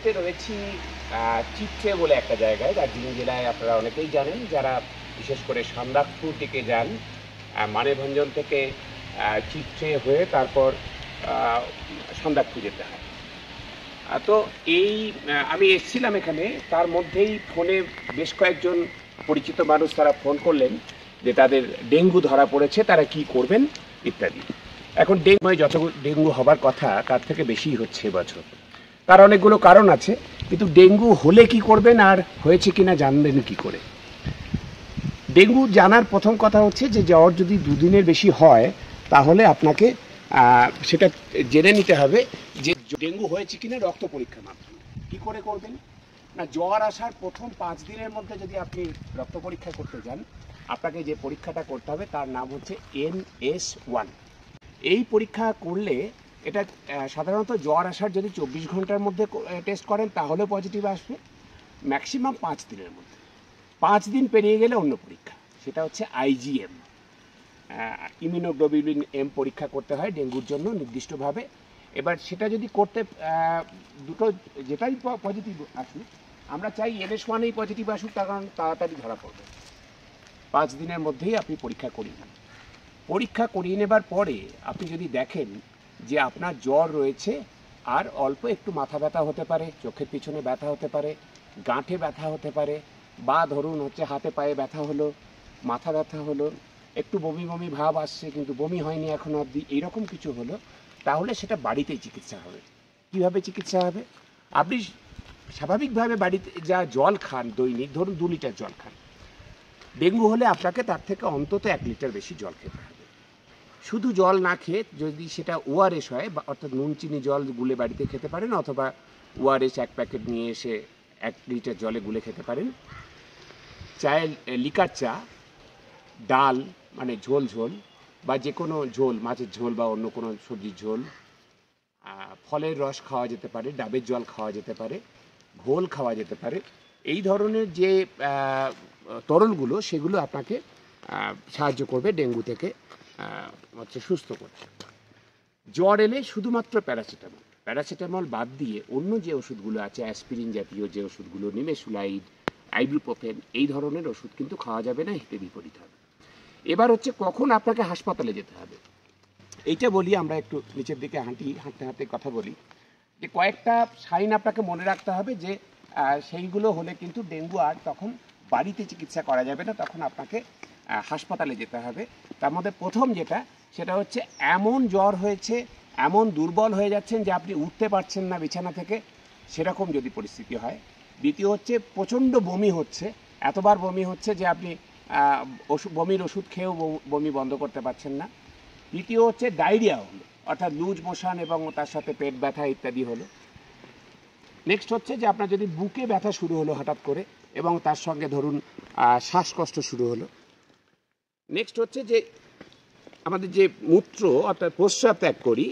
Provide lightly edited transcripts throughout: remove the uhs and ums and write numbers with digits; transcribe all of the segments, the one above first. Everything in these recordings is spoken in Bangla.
মুহূর্তে রয়েছি চিত্রে বলে একটা জায়গায়, দার্জিলিং জেলায়। আপনারা অনেকেই জানেন, যারা বিশেষ করে সান্দাকফু দিকে যান, মানেভঞ্জন থেকে চিত্রে হয়ে তারপর সান্দাকফু যেতে হয়। তো আমি এসেছিলাম এখানে, তার মধ্যেই ফোনে বেশ কয়েকজন পরিচিত মানুষ তারা ফোন করলেন যে তাদের ডেঙ্গু ধরা পড়েছে, তারা কি করবেন ইত্যাদি। এখন যত ডেঙ্গু হবার কথা তার থেকে বেশি হচ্ছে এবছর। তার অনেকগুলো কারণ আছে, কিন্তু ডেঙ্গু হলে কি করবেন আর হয়েছে কিনা জানবেন কি করে? ডেঙ্গু জানার প্রথম কথা হচ্ছে যে জ্বর যদি 2 দিনের বেশি হয় তাহলে আপনাকে সেটা জেনে নিতে হবে যে ডেঙ্গু হয়েছে কিনা রক্ত পরীক্ষার মাধ্যমে। কি করে করবেন না, জ্বর আসার প্রথম 5 দিনের মধ্যে যদি আপনি রক্ত পরীক্ষা করতে যান, আপনাকে যে পরীক্ষাটা করতে হবে তার নাম হচ্ছে NS1। এই পরীক্ষা করলে এটা সাধারণত জ্বর আসার যদি 24 ঘন্টার মধ্যে টেস্ট করেন তাহলে পজিটিভ আসবে, ম্যাক্সিমাম 5 দিনের মধ্যে। 5 দিন পেরিয়ে গেলে অন্য পরীক্ষা, সেটা হচ্ছে IgM, ইমিউনোগ্লোবিউলিন M পরীক্ষা করতে হয় ডেঙ্গুর জন্য নির্দিষ্টভাবে। এবার সেটা যদি করতে দুটো যেটাই পজিটিভ আসুক, আমরা চাই NS1এই পজিটিভ আসুক, তার কারণ তাড়াতাড়ি ধরা পড়বে। 5 দিনের মধ্যেই আপনি পরীক্ষা করিয়ে নেন। পরীক্ষা করিয়ে নেবার পরে আপনি যদি দেখেন যে আপনার জ্বর রয়েছে আর অল্প একটু মাথা ব্যথা হতে পারে, চোখের পিছনে ব্যথা হতে পারে, গাঁঠে ব্যথা হতে পারে, বা ধরুন হচ্ছে হাতে পায়ে ব্যথা হলো, মাথা ব্যথা হলো, একটু বমি বমি ভাব আসছে কিন্তু বমি হয়নি এখনো অবধি, এইরকম কিছু হলো, তাহলে সেটা বাড়িতেই চিকিৎসা হবে। কীভাবে চিকিৎসা হবে? আপনি স্বাভাবিকভাবে বাড়িতে যা জল খান দৈনিক, ধরুন 2 লিটার জল খান, ডেঙ্গু হলে আপনাকে তার থেকে অন্তত 1 লিটার বেশি জল খেতে হবে। শুধু জল না খেয়ে যদি সেটা ORS হয়, অর্থাৎ নুন চিনি জল গুলে বাড়িতে খেতে পারেন, অথবা ORS 1 প্যাকেট নিয়ে এসে 1 লিটার জলে গুলে খেতে পারেন। চায়ের লিকার চা, ডাল মানে ঝোল ঝোল বা যে কোনো ঝোল, মাছের ঝোল বা অন্য কোনো সবজির ঝোল, ফলের রস খাওয়া যেতে পারে, ডাবের জল খাওয়া যেতে পারে, ঘোল খাওয়া যেতে পারে। এই ধরনের যে তরলগুলো সেগুলো আপনাকে সাহায্য করবে ডেঙ্গু থেকে সুস্থ করতে। জ্বর এলে শুধুমাত্র প্যারাসিটামল বাদ দিয়ে অন্য যে ওষুধগুলো আছে, অ্যাসপিরিন জাতীয় যে ওষুধগুলো, নিমেসুলাইড, আইবুপ্রোফেন, এই ধরনের ওষুধ কিন্তু খাওয়া যাবে না, হিতে বিপরীত হবে। এবার হচ্ছে কখন আপনাকে হাসপাতালে যেতে হবে, এইটা বলি। আমরা একটু নিচের দিকে হাঁটতে হাঁটতে কথা বলি যে কয়েকটা সাইন আপনাকে মনে রাখতে হবে, যে সেইগুলো হলে কিন্তু ডেঙ্গু আর তখন বাড়িতে চিকিৎসা করা যাবে না, তখন আপনাকে হাসপাতালে যেতে হবে। তার মধ্যে প্রথম যেটা, সেটা হচ্ছে এমন জ্বর হয়েছে, এমন দুর্বল হয়ে যাচ্ছেন যে আপনি উঠতে পারছেন না বিছানা থেকে, সেরকম যদি পরিস্থিতি হয়। দ্বিতীয় হচ্ছে প্রচণ্ড বমি হচ্ছে, এতবার বমি হচ্ছে যে আপনি বমির ওষুধ খেয়েও বমি বন্ধ করতে পারছেন না। তৃতীয় হচ্ছে ডায়রিয়া হলো, অর্থাৎ লুজ মোশন এবং তার সাথে পেট ব্যথা ইত্যাদি হলো। নেক্সট হচ্ছে যে আপনার যদি বুকে ব্যথা শুরু হলো হঠাৎ করে এবং তার সঙ্গে ধরুন শ্বাসকষ্ট শুরু হলো। নেক্সট হচ্ছে যে আমাদের যে মূত্র অর্থাৎ প্রস্রাব ত্যাগ করি,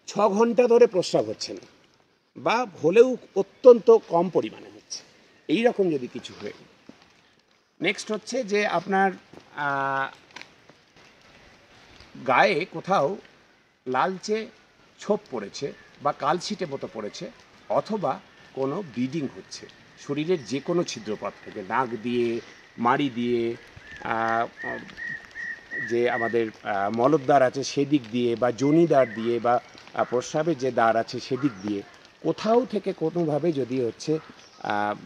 6 ঘন্টা ধরে প্রস্রাব হচ্ছে না, বা হলেও অত্যন্ত কম পরিমাণে হচ্ছে, এই রকম যদি কিছু হয়। নেক্সট হচ্ছে যে আপনার গায়ে কোথাও লালচে ছোপ পড়েছে বা কালছিটে মতো পড়েছে, অথবা কোনো ব্লিডিং হচ্ছে শরীরের যে কোনো ছিদ্রপথ থেকে, নাক দিয়ে, মাড়ি দিয়ে, যে আমাদের মলদ্বার আছে সেদিক দিয়ে, বা যোনিদ্বার দিয়ে, বা প্রস্রাবের যে দ্বার আছে সেদিক দিয়ে, কোথাও থেকে কোনোভাবে যদি হচ্ছে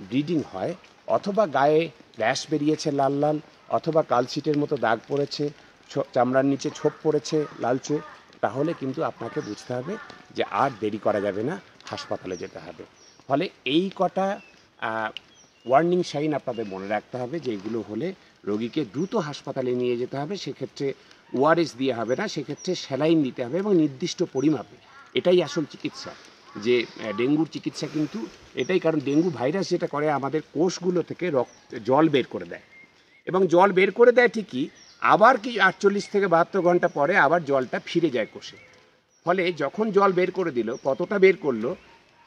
ব্লিডিং হয়, অথবা গায়ে র্যাশ বেরিয়েছে লাল লাল, অথবা কালছিটের মতো দাগ পড়েছে, চামড়ার নিচে ছোপ পড়েছে লালচে, তাহলে কিন্তু আপনাকে বুঝতে হবে যে আর দেরি করা যাবে না, হাসপাতালে যেতে হবে। ফলে এই কটা ওয়ার্নিং সাইন আপনাদের মনে রাখতে হবে, যে এগুলো হলে রোগীকে দ্রুত হাসপাতালে নিয়ে যেতে হবে। সেক্ষেত্রে ORS দিয়ে হবে না, সেক্ষেত্রে স্যালাইন দিতে হবে, এবং নির্দিষ্ট পরিমাপে। এটাই আসল চিকিৎসা, যে ডেঙ্গুর চিকিৎসা কিন্তু এটাই। কারণ ডেঙ্গু ভাইরাস যেটা করে, আমাদের কোষগুলো থেকে জল বের করে দেয়, এবং জল বের করে দেয় ঠিকই, আবার কি 48 থেকে 72 ঘন্টা পরে আবার জলটা ফিরে যায় কোষে। ফলে যখন জল বের করে দিল, কতটা বের করলো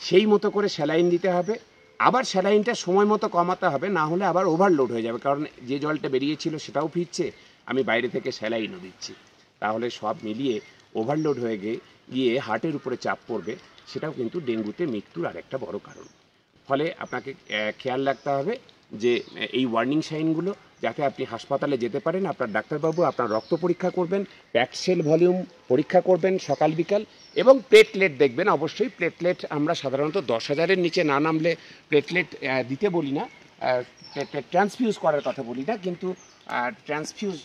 সেই মতো করে স্যালাইন দিতে হবে। আবার স্যালাইনটা সময় মতো কমাতে হবে, না হলে আবার ওভারলোড হয়ে যাবে, কারণ যে জলটা বেরিয়েছিল সেটাও ফিরছে, আমি বাইরে থেকে স্যালাইনও দিচ্ছি, তাহলে সব মিলিয়ে ওভারলোড হয়ে গিয়ে হার্টের উপরে চাপ পড়বে, সেটাও কিন্তু ডেঙ্গুতে মৃত্যুর আরেকটা বড় কারণ। ফলে আপনাকে খেয়াল রাখতে হবে যে এই ওয়ার্নিং সাইনগুলো, যাতে আপনি হাসপাতালে যেতে পারেন। আপনার ডাক্তারবাবু আপনার রক্ত পরীক্ষা করবেন, প্যাকড সেল ভলিউম পরীক্ষা করবেন সকাল বিকাল, এবং প্লেটলেট দেখবেন অবশ্যই। প্লেটলেট আমরা সাধারণত 10,000-এর নিচে না নামলে প্লেটলেট দিতে বলি না, প্লেটলেট ট্রান্সফিউজ করার কথা বলি না, কিন্তু ট্রান্সফিউজ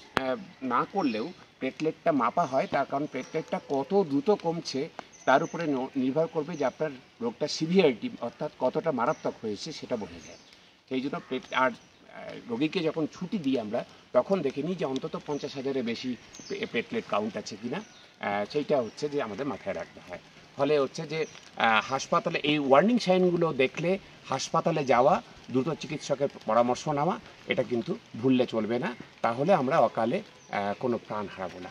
না করলেও প্লেটলেটটা মাপা হয়। তার কারণ প্লেটলেটটা কত দ্রুত কমছে তার উপরে নির্ভর করবে যে আপনার রোগটা সিভিয়ারিটি অর্থাৎ কতটা মারাত্মক হয়েছে সেটা বোঝা যায়। সেই জন্য রোগীকে যখন ছুটি দিই আমরা, তখন দেখে নিই যে অন্তত 50,000-এর বেশি প্লেটলেট কাউন্ট আছে কিনা, সেইটা হচ্ছে যে আমাদের মাথায় রাখতে হয়। ফলে হচ্ছে যে হাসপাতালে এই ওয়ার্নিং সাইনগুলো দেখলে হাসপাতালে যাওয়া, দ্রুত চিকিৎসকের পরামর্শ নেওয়া, এটা কিন্তু ভুললে চলবে না। তাহলে আমরা অকালে কোনো প্রাণ হারাবো না।